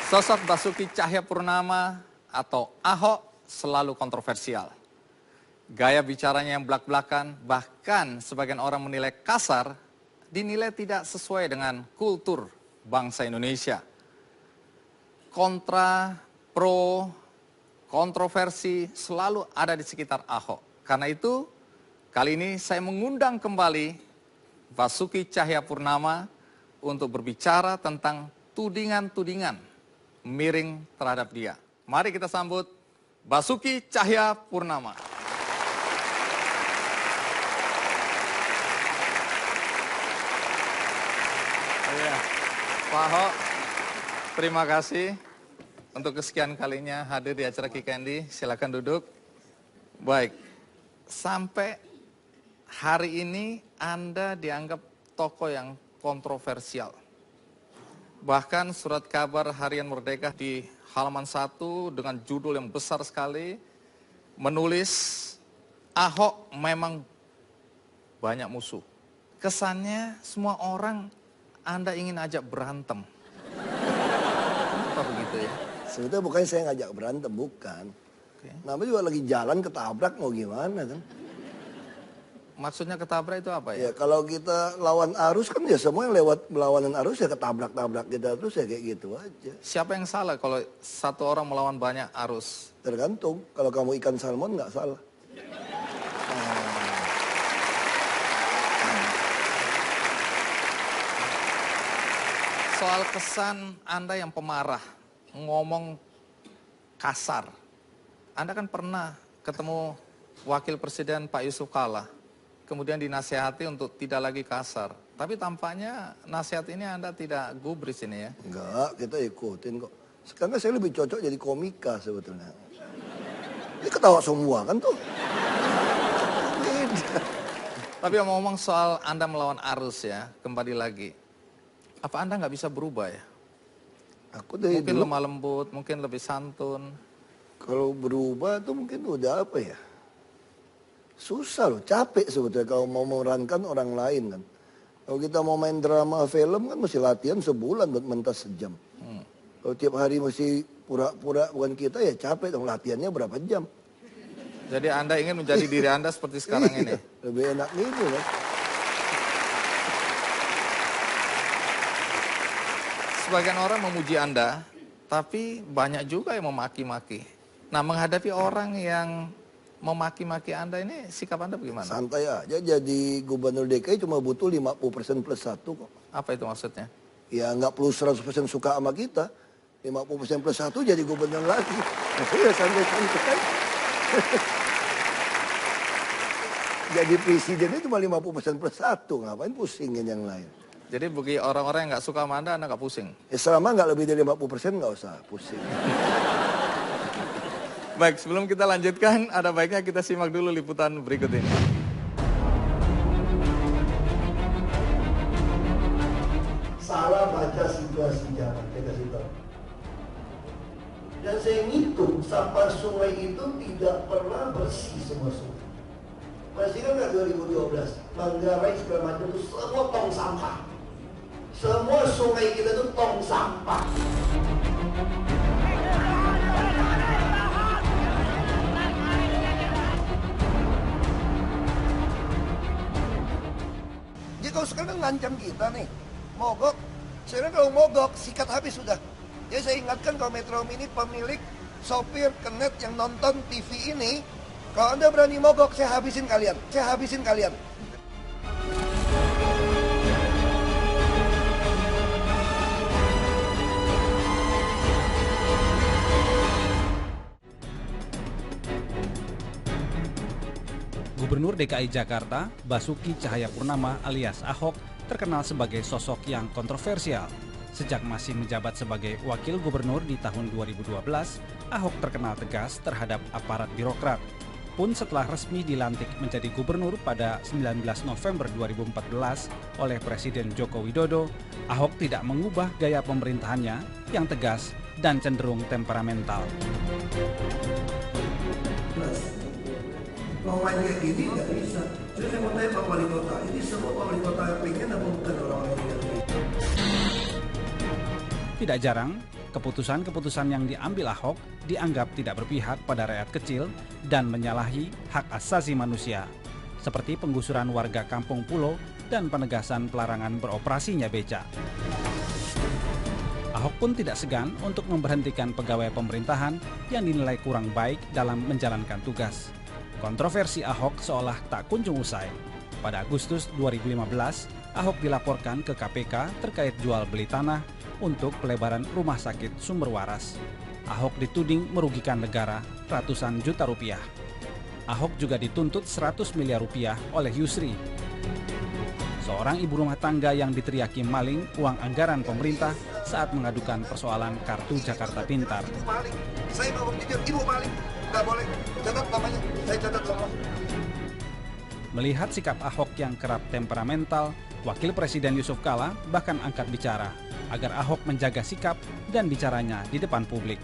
Sosok Basuki Cahayapurnama atau Ahok selalu kontroversial. Gaya bicaranya yang belak-belakan, bahkan sebagian orang menilai kasar, dinilai tidak sesuai dengan kultur bangsa Indonesia. Kontra, pro, kontroversi selalu ada di sekitar Ahok. Karena itu, kali ini saya mengundang kembali Basuki Cahayapurnama untuk berbicara tentang tudingan-tudingan miring terhadap dia. Mari kita sambut Basuki Cahayapurnama. Ya, Pak Ahok, terima kasih untuk kesekian kalinya hadir di acara Kikendi. Silakan duduk. Baik, sampai hari ini Anda dianggap tokoh yang kontroversial. Bahkan surat kabar Harian Merdeka di halaman 1 dengan judul yang besar sekali menulis Ahok memang banyak musuh. Kesannya semua orang Anda ingin ajak berantem. Apa begitu ya? Sebetulnya bukan saya ngajak berantem, bukan. Oke. Namanya juga lagi jalan ketabrak mau gimana kan. Maksudnya ketabrak itu apa ya? Ya kalau kita lawan arus kan ya semua yang lewat melawanan arus ya ketabrak-tabrak kita terus ya kayak gitu aja. Siapa yang salah kalau satu orang melawan banyak arus? Tergantung, kalau kamu ikan salmon nggak salah. Soal kesan Anda yang pemarah, ngomong kasar. Anda kan pernah ketemu Wakil Presiden Pak Yusuf Kalla. Kemudian dinasihati untuk tidak lagi kasar. Tapi tampaknya nasihat ini Anda tidak gubris ini ya? Enggak, kita ikutin kok. Sekarang saya lebih cocok jadi komika sebetulnya. Ini ketawa semua kan tuh. Beda. Tapi ngomong soal Anda melawan arus ya, kembali lagi. Apa Anda nggak bisa berubah ya? Aku dari Mungkin dulu, lemah lembut, mungkin lebih santun. kalau berubah tuh mungkin udah apa ya? Susah loh, capek sebetulnya kalau mau memerankan orang lain kan. Kalau kita mau main drama film kan mesti latihan sebulan buat mentas sejam. Kalau tiap hari mesti pura-pura bukan kita ya capek dong, latihannya berapa jam. Jadi Anda ingin menjadi diri Anda seperti sekarang ini? Lebih enak gitu kan. Sebagian orang memuji Anda, tapi banyak juga yang memaki-maki. Nah, menghadapi orang yang memaki-maki Anda ini, sikap Anda bagaimana? Santai aja, jadi gubernur DKI cuma butuh 50% plus 1 kok. Apa itu maksudnya? Ya nggak perlu 100% suka sama kita. 50% plus 1 jadi gubernur lagi. Ya santai-santai. Jadi presidennya cuma 50% plus 1, ngapain pusingin yang lain. Jadi bagi orang-orang yang nggak suka sama Anda nggak pusing? Ya selama nggak lebih dari 50% nggak usah pusing. Baik, sebelum kita lanjutkan, ada baiknya kita simak dulu liputan berikut ini. Salah baca situasi zaman, saya kasih tahu. Dan saya ngitung sampah sungai itu tidak pernah bersih semua sungai. Masih kan nggak 2012, Manggarai segala macam itu semua tong sampah. Semua sungai kita itu tong sampah. Jadi kalau sekarang ngancam kita nih, mogok. Sekarang kalau mogok, sikat habis sudah. Jadi saya ingatkan kalau Metro Mini pemilik sopir kenet yang nonton TV ini, kalau Anda berani mogok, saya habisin kalian. Saya habisin kalian. Gubernur DKI Jakarta, Basuki Cahayapurnama alias Ahok, terkenal sebagai sosok yang kontroversial. Sejak masih menjabat sebagai wakil gubernur di tahun 2012, Ahok terkenal tegas terhadap aparat birokrat. Pun setelah resmi dilantik menjadi gubernur pada 19 November 2014 oleh Presiden Joko Widodo, Ahok tidak mengubah gaya pemerintahannya yang tegas dan cenderung temperamental. Mau main kayak gini nggak bisa. Jadi saya mau tanya Pak Wali Kota, ini semua Pak Wali Kota yang pengen apa bukan orang-orang yang pengen? Tidak jarang, keputusan-keputusan yang diambil Ahok dianggap tidak berpihak pada rakyat kecil dan menyalahi hak asasi manusia, seperti penggusuran warga kampung pulau dan penegasan pelarangan beroperasinya beca. Ahok pun tidak segan untuk memberhentikan pegawai pemerintahan yang dinilai kurang baik dalam menjalankan tugas. Kontroversi Ahok seolah tak kunjung usai. Pada Agustus 2015, Ahok dilaporkan ke KPK terkait jual beli tanah untuk pelebaran rumah sakit Sumber Waras. Ahok dituding merugikan negara ratusan juta rupiah. Ahok juga dituntut 100 miliar rupiah oleh Yusri, seorang ibu rumah tangga yang diteriaki maling uang anggaran pemerintah saat mengadukan persoalan kartu Jakarta Pintar. Ibu maling, saya mau jujur, ibu maling, nggak boleh, catat namanya, saya catat semua. Melihat sikap Ahok yang kerap temperamental, Wakil Presiden Yusuf Kala bahkan angkat bicara agar Ahok menjaga sikap dan bicaranya di depan publik.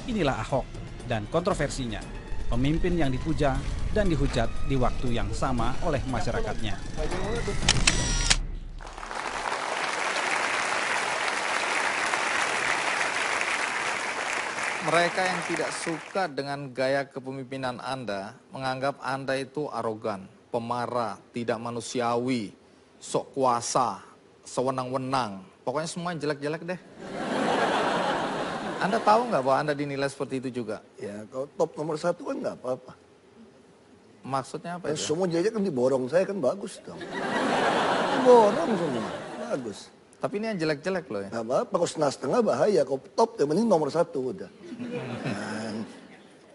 Inilah Ahok dan kontroversinya, pemimpin yang dipuja dan dihujat di waktu yang sama oleh masyarakatnya. Mereka yang tidak suka dengan gaya kepemimpinan Anda, menganggap Anda itu arogan, pemarah, tidak manusiawi, sok kuasa, sewenang-wenang. Pokoknya semua yang jelek-jelek deh. Anda tahu nggak bahwa Anda dinilai seperti itu juga? Ya, kalau top nomor 1 kan nggak apa-apa. Maksudnya apa itu? Semua jelek kan diborong, saya kan bagus dong. Diborong semua, bagus. Tapi ini yang jelek-jelek loh ya. Nggak apa-apa, kalau setengah bahaya, kalau top yang penting nomor 1 udah.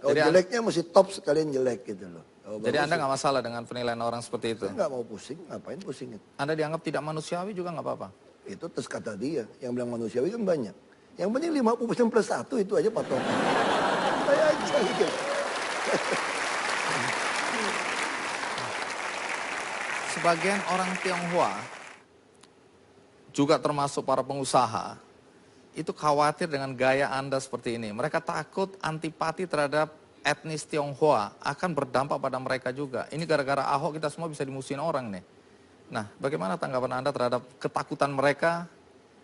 Kalau jeleknya mesti top sekalian jelek gitu loh. Jadi Anda nggak masalah dengan penilaian orang seperti itu? Saya nggak mau pusing, ngapain pusingin? Anda dianggap tidak manusiawi juga nggak apa-apa? Itu terus kata dia, yang bilang manusiawi kan banyak. Yang penting 50% plus 1 itu aja patokan. Saya aja gitu. Sebagian orang Tionghoa, juga termasuk para pengusaha, itu khawatir dengan gaya Anda seperti ini. Mereka takut antipati terhadap etnis Tionghoa akan berdampak pada mereka juga. Ini gara-gara Ahok kita semua bisa dimusuhin orang nih. Nah, bagaimana tanggapan Anda terhadap ketakutan mereka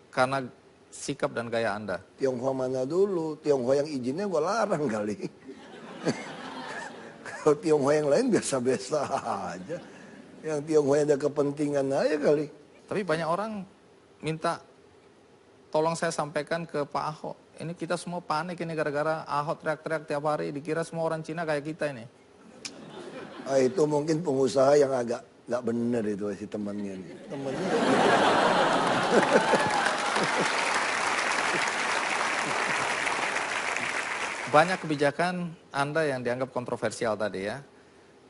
karena sikap dan gaya Anda? Tionghoa mana dulu? Tionghoa yang izinnya gue larang kali. Kalau Tionghoa yang lain biasa-biasa aja. Yang Tionghoa ada kepentingan aja kali. Tapi banyak orang minta tolong saya sampaikan ke Pak Ahok. Ini kita semua panik ini gara-gara Ahok teriak-teriak tiap hari. Dikira semua orang Cina kayak kita ini. Ah, itu mungkin pengusaha yang agak nggak bener itu si temannya. Temannya gitu. Banyak kebijakan Anda yang dianggap kontroversial tadi ya.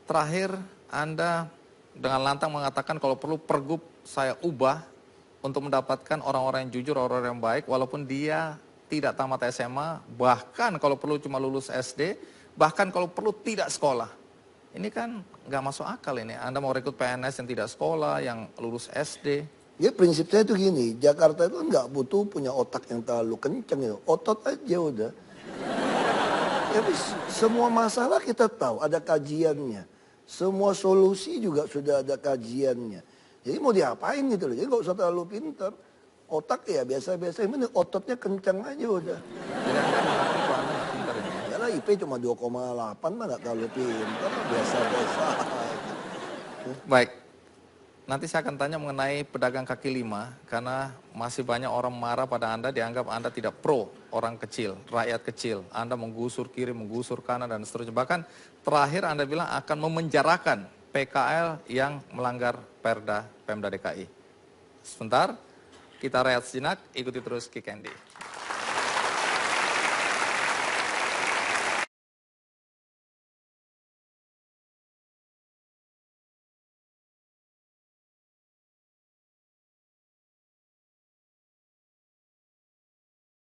Terakhir Anda dengan lantang mengatakan kalau perlu pergub saya ubah untuk mendapatkan orang-orang yang jujur, orang-orang yang baik, walaupun dia tidak tamat SMA, bahkan kalau perlu cuma lulus SD, bahkan kalau perlu tidak sekolah. Ini kan nggak masuk akal ini. Anda mau rekrut PNS yang tidak sekolah, yang lulus SD. Ya prinsip saya itu gini, Jakarta itu nggak butuh punya otak yang terlalu kenceng ya. Otot aja udah. Ya, semua masalah kita tahu, ada kajiannya. Semua solusi juga sudah ada kajiannya. Jadi mau diapain gitu loh. Jadi nggak usah terlalu pintar. Otak ya biasa-biasa. Ini ototnya kencang aja udah. Yalah IP cuma 2,8 mah nggak terlalu pintar. Biasa-biasa. Baik. Nanti saya akan tanya mengenai pedagang kaki lima. Karena masih banyak orang marah pada Anda. Dianggap Anda tidak pro orang kecil, rakyat kecil. Anda menggusur kiri, menggusur kanan dan seterusnya. Bahkan terakhir Anda bilang akan memenjarakan PKL yang melanggar Perda Pemda DKI. Sebentar, kita rehat sejenak, ikuti terus Kick Andy.